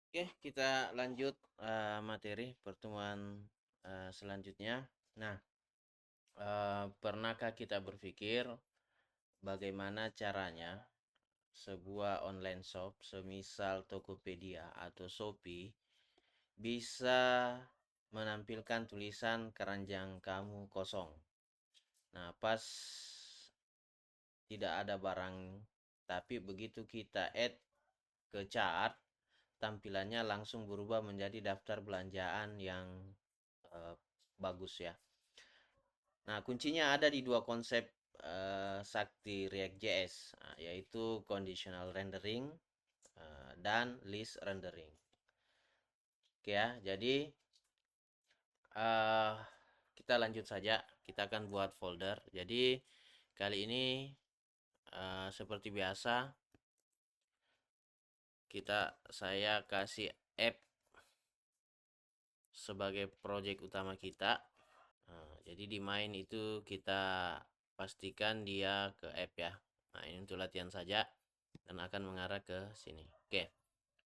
Oke, kita lanjut materi pertemuan selanjutnya. Nah, pernahkah kita berpikir bagaimana caranya sebuah online shop, semisal Tokopedia atau Shopee, bisa menampilkan tulisan keranjang kamu kosong? Nah, pas tidak ada barang, tapi begitu kita add ke chart, tampilannya langsung berubah menjadi daftar belanjaan yang eh, bagus ya. Nah, kuncinya ada di dua konsep sakti React.js, yaitu conditional rendering dan list rendering. Oke ya, jadi eh, kita lanjut saja. Kita akan buat folder. Jadi kali ini seperti biasa saya kasih app sebagai project utama kita. Nah, jadi di main itu kita pastikan dia ke app ya. Nah, ini untuk latihan saja dan akan mengarah ke sini. Oke.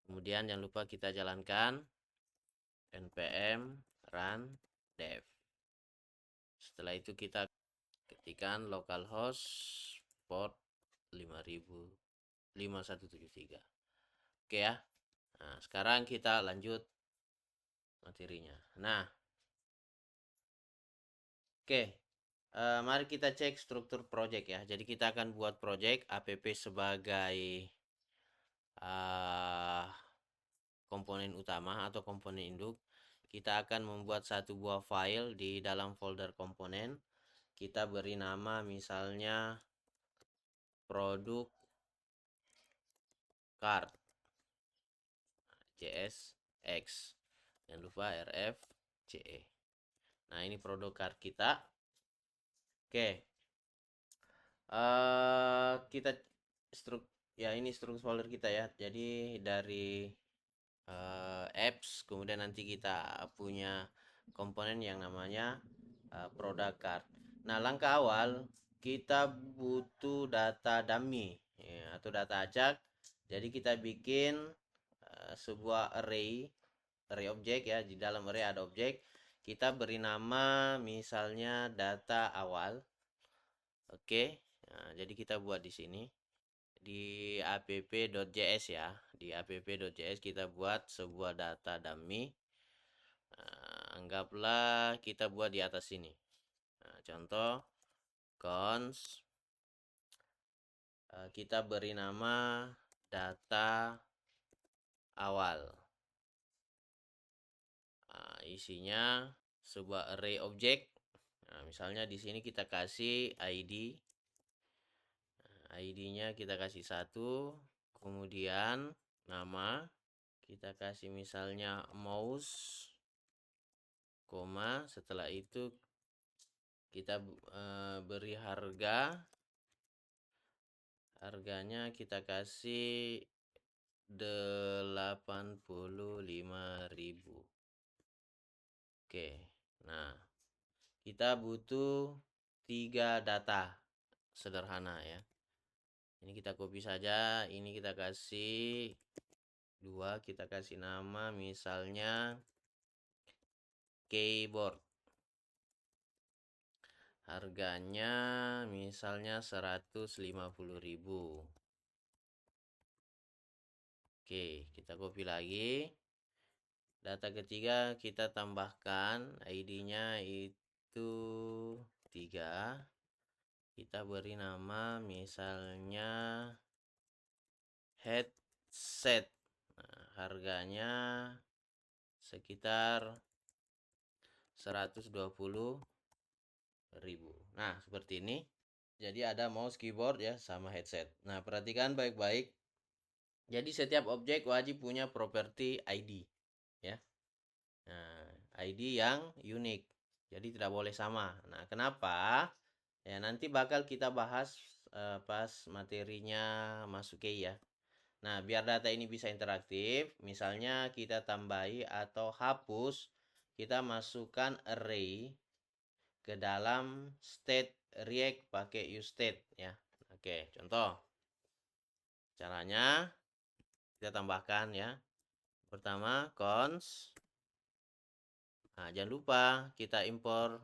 Kemudian jangan lupa kita jalankan npm run dev. Setelah itu kita ketikkan localhost port 5173. Oke ya. Nah, sekarang kita lanjut materinya. Nah, oke. Mari kita cek struktur project ya. Jadi kita akan buat project app sebagai uh, komponen utama atau komponen induk. Kita akan membuat satu buah file di dalam folder komponen. Kita beri nama misalnya produk card JSX. Jangan lupa rfce. Nah, ini produk card kita. Oke. Kita ini struktur folder kita ya. Jadi dari apps, kemudian nanti kita punya komponen yang namanya product card. Nah, langkah awal kita butuh data dummy ya, atau data acak. Jadi kita bikin sebuah array objek ya. Di dalam array ada objek. Kita beri nama misalnya data awal. Oke. Nah, jadi kita buat di sini di app.js ya. Di app.js kita buat sebuah data dummy. Anggaplah kita buat di atas sini. Nah, contoh cons kita beri nama data awal. Isinya sebuah array objek. Nah, misalnya di sini kita kasih ID. ID-nya kita kasih 1, kemudian nama kita kasih misalnya mouse, koma, setelah itu kita beri harganya kita kasih 85.000. Oke. Nah, kita butuh 3 data sederhana ya. Ini kita copy saja, ini kita kasih 2, kita kasih nama misalnya keyboard. Harganya misalnya 150.000. Oke, kita copy lagi. Data ketiga kita tambahkan ID-nya itu 3. Kita beri nama misalnya headset. Nah, harganya sekitar 120.000. Nah, seperti ini. Jadi ada mouse, keyboard ya, sama headset. Nah, perhatikan baik-baik. Jadi setiap objek wajib punya properti ID ya. Nah, ID yang unik. Jadi tidak boleh sama. Nah, kenapa? Ya, nanti bakal kita bahas pas materinya masuk ke ya. Nah, biar data ini bisa interaktif, misalnya kita tambahi atau hapus, kita masukkan array ke dalam state React pakai useState ya. Oke, contoh. Caranya kita tambahkan ya. Pertama cons. Nah, jangan lupa kita impor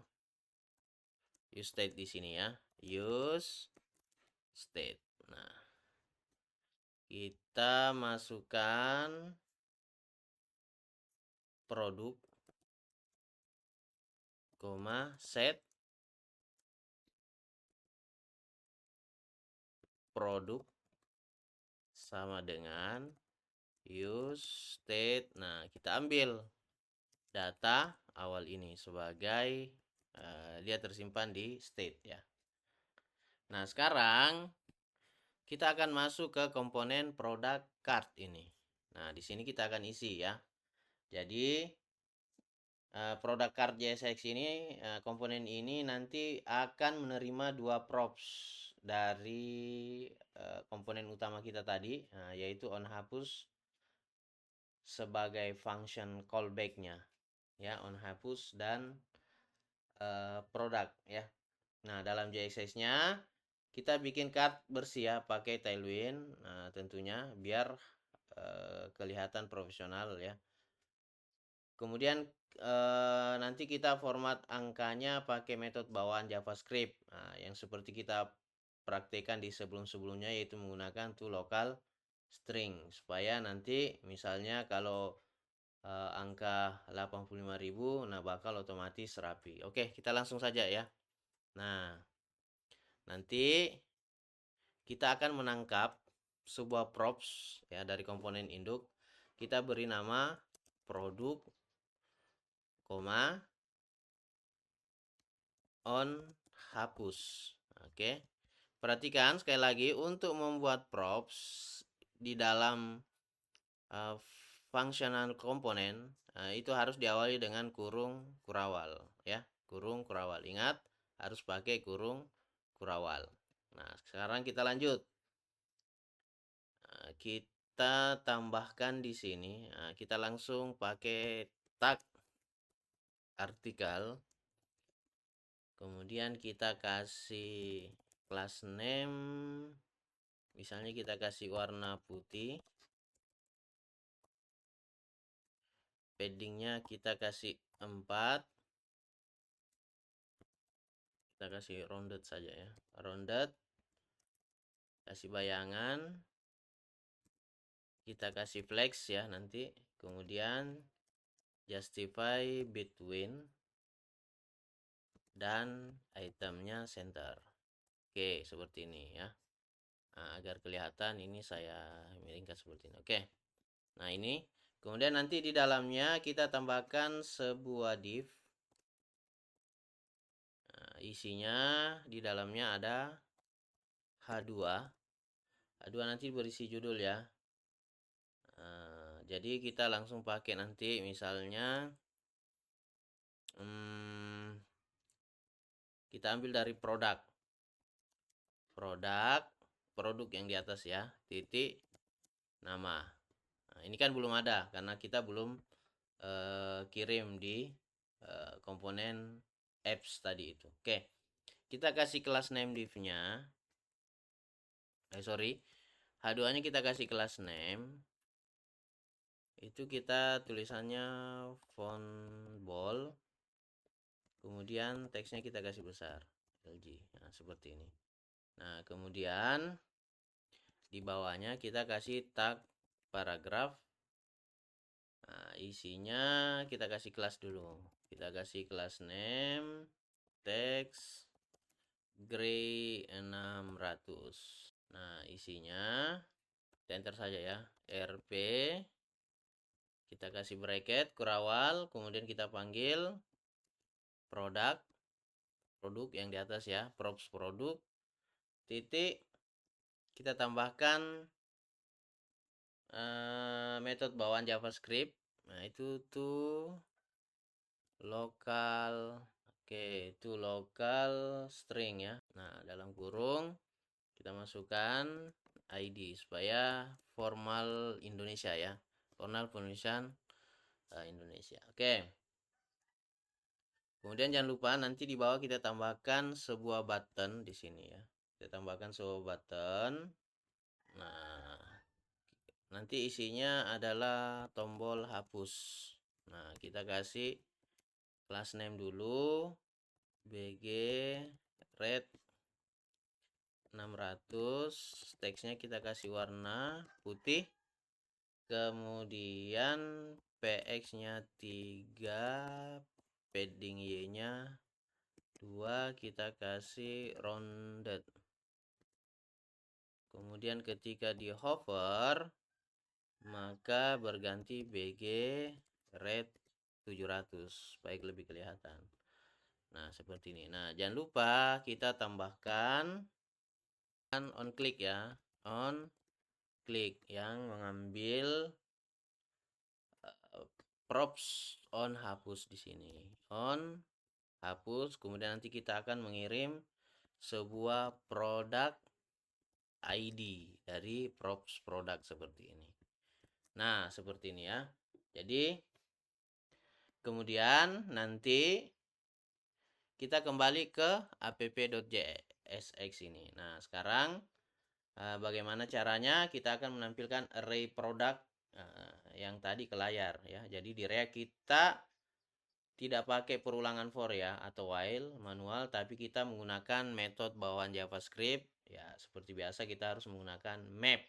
use state di sini ya. Use state. Nah, kita masukkan produk, set produk sama dengan use state. Nah, kita ambil data awal ini sebagai dia tersimpan di state ya. Nah, sekarang kita akan masuk ke komponen product card ini. Nah, di sini kita akan isi ya. Jadi product card JSX ini, komponen ini nanti akan menerima dua props dari komponen utama kita tadi, yaitu onHapus sebagai function callback-nya ya, onHapus dan produk ya. Nah, dalam JSX-nya kita bikin card bersih ya, pakai Tailwind. Nah, tentunya biar kelihatan profesional ya. Kemudian nanti kita format angkanya pakai metode bawaan JavaScript. Nah, yang seperti kita praktekkan di sebelum-sebelumnya, yaitu menggunakan local string, supaya nanti misalnya kalau angka 85.000, nah bakal otomatis rapi. Oke, kita langsung saja ya. Nah, nanti kita akan menangkap sebuah props ya dari komponen induk. Kita beri nama produk, onHapus. Oke. Perhatikan sekali lagi, untuk membuat props di dalam functional komponen itu harus diawali dengan kurung kurawal ya. Kurung kurawal. Ingat, harus pakai kurung kurawal. Nah, sekarang kita lanjut. Kita tambahkan di sini. Kita langsung pakai tag artikel. Kemudian kita kasih class name. Misalnya kita kasih warna putih. Paddingnya kita kasih 4. Kita kasih rounded saja ya. Rounded. Kasih bayangan. Kita kasih flex ya nanti. Kemudian justify between. Dan itemnya center. Oke, seperti ini ya. Nah, agar kelihatan ini saya miringkan seperti ini. Oke. Nah, ini. Kemudian nanti di dalamnya kita tambahkan sebuah div. Nah, isinya di dalamnya ada H2. H2 nanti berisi judul ya. Jadi kita langsung pakai nanti misalnya kita ambil dari produk yang di atas ya, titik nama. Nah, ini kan belum ada karena kita belum kirim di komponen apps tadi itu. Oke, kita kasih kelas name div-nya. H2 nya kita kasih kelas name. Itu kita tulisannya font bold. Kemudian teksnya kita kasih besar, LG. Nah, seperti ini. Nah, kemudian di bawahnya kita kasih tag paragraf. Nah, isinya kita kasih kelas dulu. Kita kasih kelas name, text, gray 600. Nah, isinya enter saja ya. RP. Kita kasih bracket, kurawal. Kemudian kita panggil produk yang di atas ya, props produk, titik, kita tambahkan metode bawaan JavaScript. Nah, itu tuh lokal. Oke, itu lokal string ya. Nah, dalam kurung kita masukkan ID supaya formal Indonesia ya, formal penulisan Indonesia. Oke. Kemudian jangan lupa nanti di bawah kita tambahkan sebuah button di sini ya. Kita tambahkan sebuah button. Nah, Nanti isinya adalah tombol hapus. Nah, kita kasih class name dulu, BG red 600, teksnya kita kasih warna putih, kemudian PX-nya 3, padding Y-nya 2, kita kasih rounded. Kemudian ketika di hover, maka berganti BG red 700 supaya lebih kelihatan. Nah, seperti ini. Nah, jangan lupa kita tambahkan on click ya. On click yang mengambil props on hapus di sini. On hapus, kemudian nanti kita akan mengirim sebuah produk ID dari props produk seperti ini. Nah, seperti ini ya. Jadi kemudian nanti kita kembali ke app.jsx ini. Nah, sekarang bagaimana caranya? Kita akan menampilkan array produk yang tadi ke layar ya. Jadi di React kita tidak pakai perulangan for ya atau while manual, tapi kita menggunakan metode bawaan JavaScript ya. Seperti biasa kita harus menggunakan map.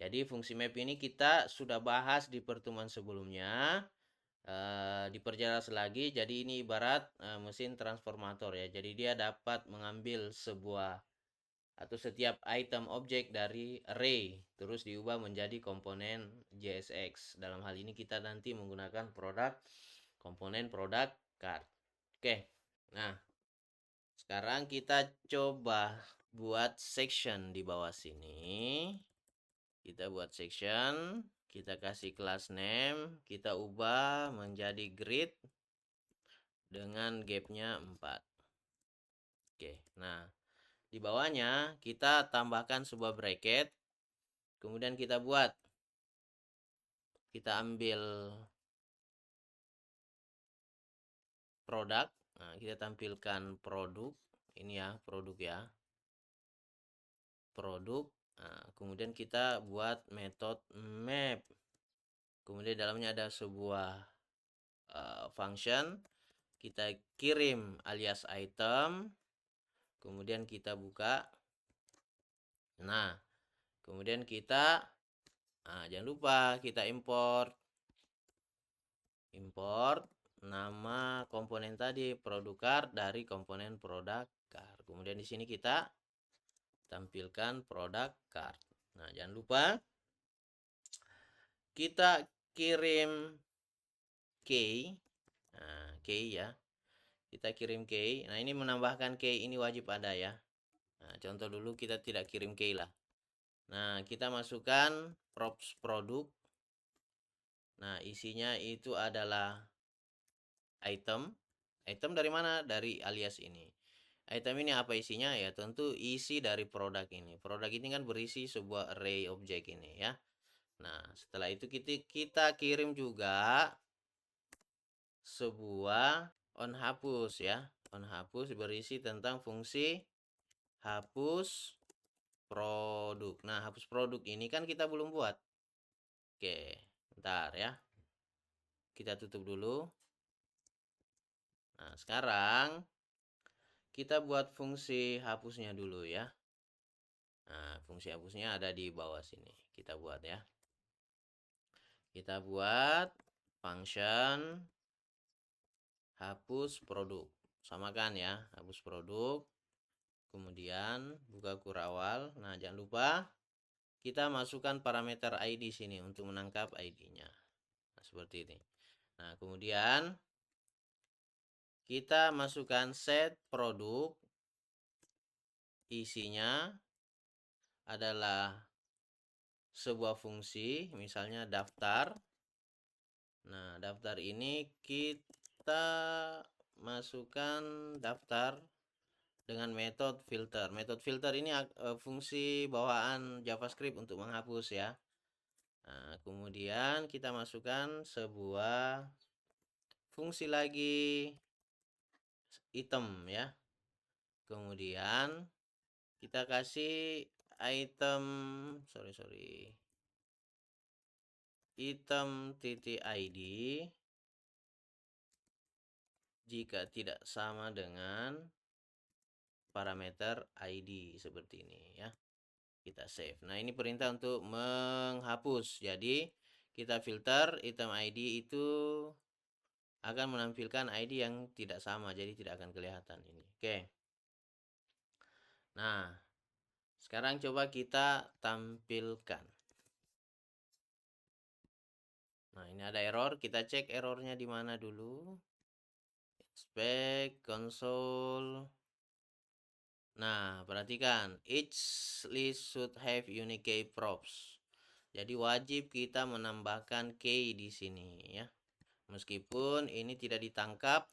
Jadi fungsi map ini kita sudah bahas di pertemuan sebelumnya. Diperjelas lagi. Jadi ini ibarat mesin transformator ya. Jadi dia dapat mengambil sebuah atau setiap item objek dari array terus diubah menjadi komponen JSX. Dalam hal ini kita nanti menggunakan komponen produk card. Oke. Nah, sekarang kita coba buat section di bawah sini. Kita buat section, kita kasih class name, kita ubah menjadi grid dengan gapnya 4. Oke, nah di bawahnya kita tambahkan sebuah bracket, kemudian kita ambil produk, nah kita tampilkan produk, ini ya produk ya, produk, nah, kemudian kita buat metode map, kemudian dalamnya ada sebuah function, kita kirim alias item, kemudian kita buka. Nah, kemudian kita jangan lupa kita import nama komponen tadi produk card dari komponen produk card. Kemudian di sini kita tampilkan produk card. Nah, jangan lupa kita kirim key. Nah, key ya. Kita kirim key. Nah, ini menambahkan key ini wajib ada ya. Nah, contoh dulu kita tidak kirim key lah. Nah, kita masukkan props produk. Nah, isinya itu adalah item. Item dari mana? Dari alias ini. Item ini apa isinya? Ya, tentu isi dari produk ini. Produk ini kan berisi sebuah array objek ini ya. Nah, setelah itu kita kirim juga sebuah on hapus ya. On hapus berisi tentang fungsi hapus produk. Nah, hapus produk ini kan kita belum buat. Oke, bentar ya. Kita tutup dulu. Nah, sekarang kita buat fungsi hapusnya dulu ya. Nah, fungsi hapusnya ada di bawah sini. Kita buat ya. Kita buat function hapus produk. Samakan ya, hapus produk. Kemudian buka kurawal. Nah, jangan lupa kita masukkan parameter ID sini untuk menangkap ID-nya. Nah, seperti ini. Nah, kemudian kita masukkan set produk. Isinya adalah sebuah fungsi, misalnya daftar. Nah, daftar ini kita masukkan daftar dengan metode filter. Metode filter ini fungsi bawaan JavaScript untuk menghapus ya. Nah, kemudian kita masukkan sebuah fungsi lagi item ya. Kemudian kita kasih item, sorry. item.id jika tidak sama dengan parameter ID seperti ini ya. Kita save. Nah, ini perintah untuk menghapus. Jadi, kita filter item ID itu akan menampilkan ID yang tidak sama, jadi tidak akan kelihatan ini. Oke. Nah, sekarang coba kita tampilkan. Nah, ini ada error. Kita cek errornya di mana dulu. Inspect console. Nah, perhatikan, each list should have unique key props. Jadi wajib kita menambahkan key di sini ya. Meskipun ini tidak ditangkap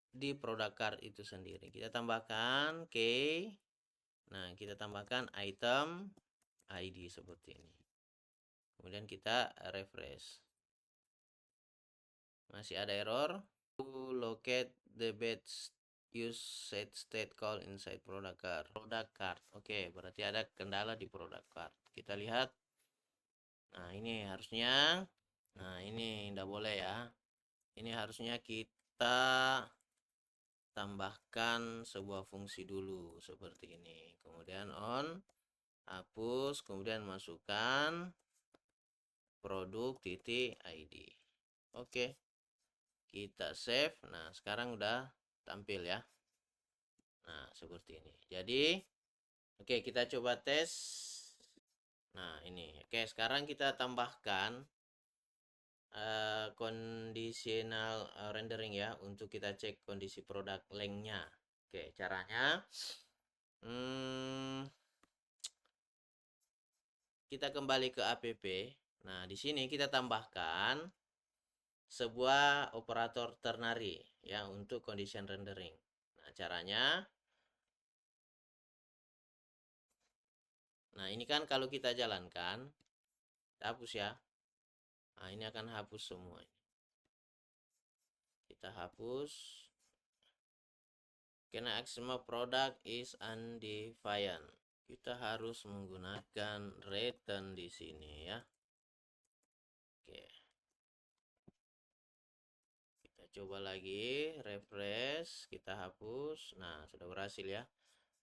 di product card itu sendiri. Kita tambahkan key. Nah, kita tambahkan item ID seperti ini. Kemudian kita refresh. Masih ada error. To locate the batch use set state call inside product card. Product card. Oke, berarti ada kendala di product card. Kita lihat. Nah, ini harusnya. Nah, ini tidak boleh ya. Ini harusnya kita tambahkan sebuah fungsi dulu seperti ini. Kemudian on, hapus, kemudian masukkan produk.id. Oke. Kita save. Nah, sekarang udah tampil ya. Nah, seperti ini. Jadi, oke, kita coba tes. Nah, ini. Oke, sekarang kita tambahkan conditional rendering ya, untuk kita cek kondisi produk lengthnya. Oke, caranya kita kembali ke app. Nah, di sini kita tambahkan sebuah operator ternary ya untuk condition rendering. Nah, caranya, nah ini kan kalau kita jalankan, kita hapus ya. Nah, ini akan hapus semua. Kita hapus. Karena XML product is undefined. Kita harus menggunakan return di sini ya. Oke. Kita coba lagi, refresh, kita hapus. Nah, sudah berhasil ya.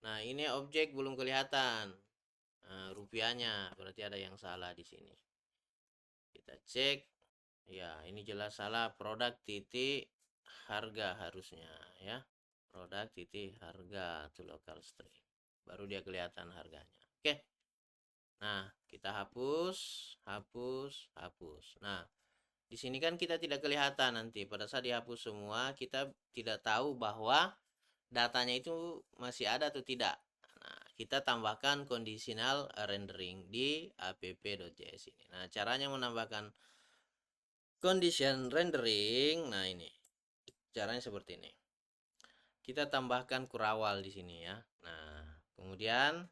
Nah, ini objek belum kelihatan. Nah, rupiahnya berarti ada yang salah di sini. Kita cek. Ya, ini jelas salah, produk titik harga harusnya ya. Produk titik harga to local string. Baru dia kelihatan harganya. Oke. Nah, kita hapus, hapus, hapus. Nah, di sini kan kita tidak kelihatan nanti pada saat dihapus semua, kita tidak tahu bahwa datanya itu masih ada atau tidak. Nah, kita tambahkan conditional rendering di app.js ini. Nah, caranya menambahkan condition rendering, nah ini. Caranya seperti ini. Kita tambahkan kurawal di sini ya. Nah, kemudian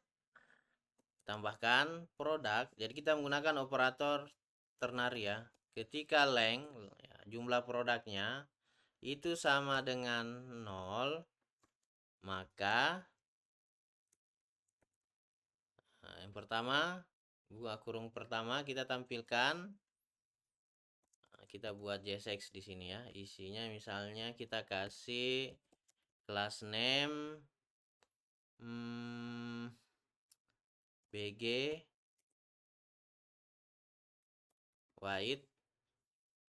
tambahkan produk. Jadi kita menggunakan operator ternary ya. Ketika length ya, jumlah produknya itu sama dengan 0, maka yang pertama, buka kurung pertama kita tampilkan. Kita buat JSX di sini ya. Isinya misalnya kita kasih class name BG white,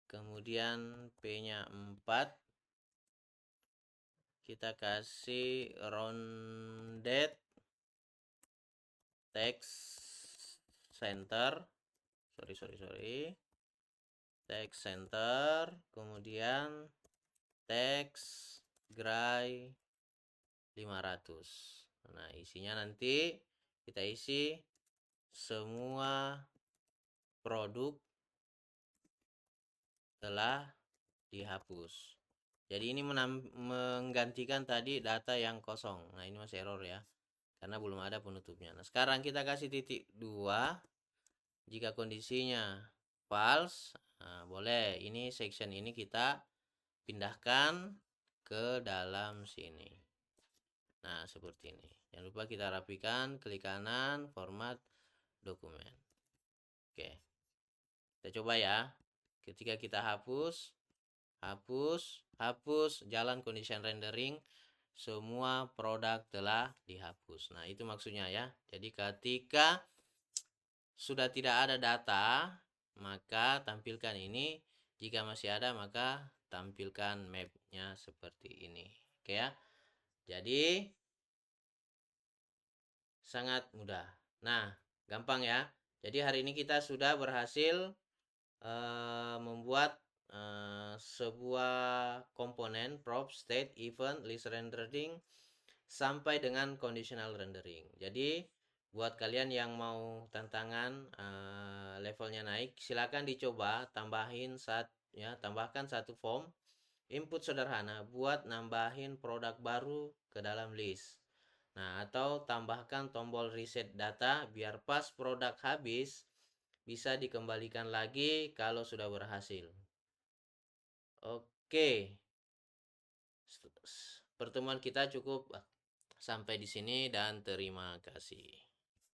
kemudian P-nya 4, kita kasih rounded text center, text center, kemudian text gray 500. Nah, isinya nanti kita isi semua produk telah dihapus. Jadi ini menggantikan tadi data yang kosong. Nah, ini masih error ya, karena belum ada penutupnya. Nah, sekarang kita kasih titik 2. Jika kondisinya false, nah, boleh ini section ini kita pindahkan ke dalam sini. Nah, seperti ini. Jangan lupa kita rapikan, klik kanan, format dokumen. Oke. Kita coba ya. Ketika kita hapus, jalan condition rendering, semua produk telah dihapus. Nah, itu maksudnya ya. Jadi ketika sudah tidak ada data, maka tampilkan ini. Jika masih ada, maka tampilkan mapnya seperti ini. Oke ya. Jadi sangat mudah. Nah, gampang ya. Jadi hari ini kita sudah berhasil membuat sebuah komponen prop, state, event, list rendering sampai dengan conditional rendering. Jadi buat kalian yang mau tantangan levelnya naik, silakan dicoba tambahkan satu form input sederhana buat nambahin produk baru ke dalam list. Nah, atau tambahkan tombol reset data biar pas produk habis bisa dikembalikan lagi kalau sudah berhasil. Oke. Pertemuan kita cukup sampai di sini dan terima kasih.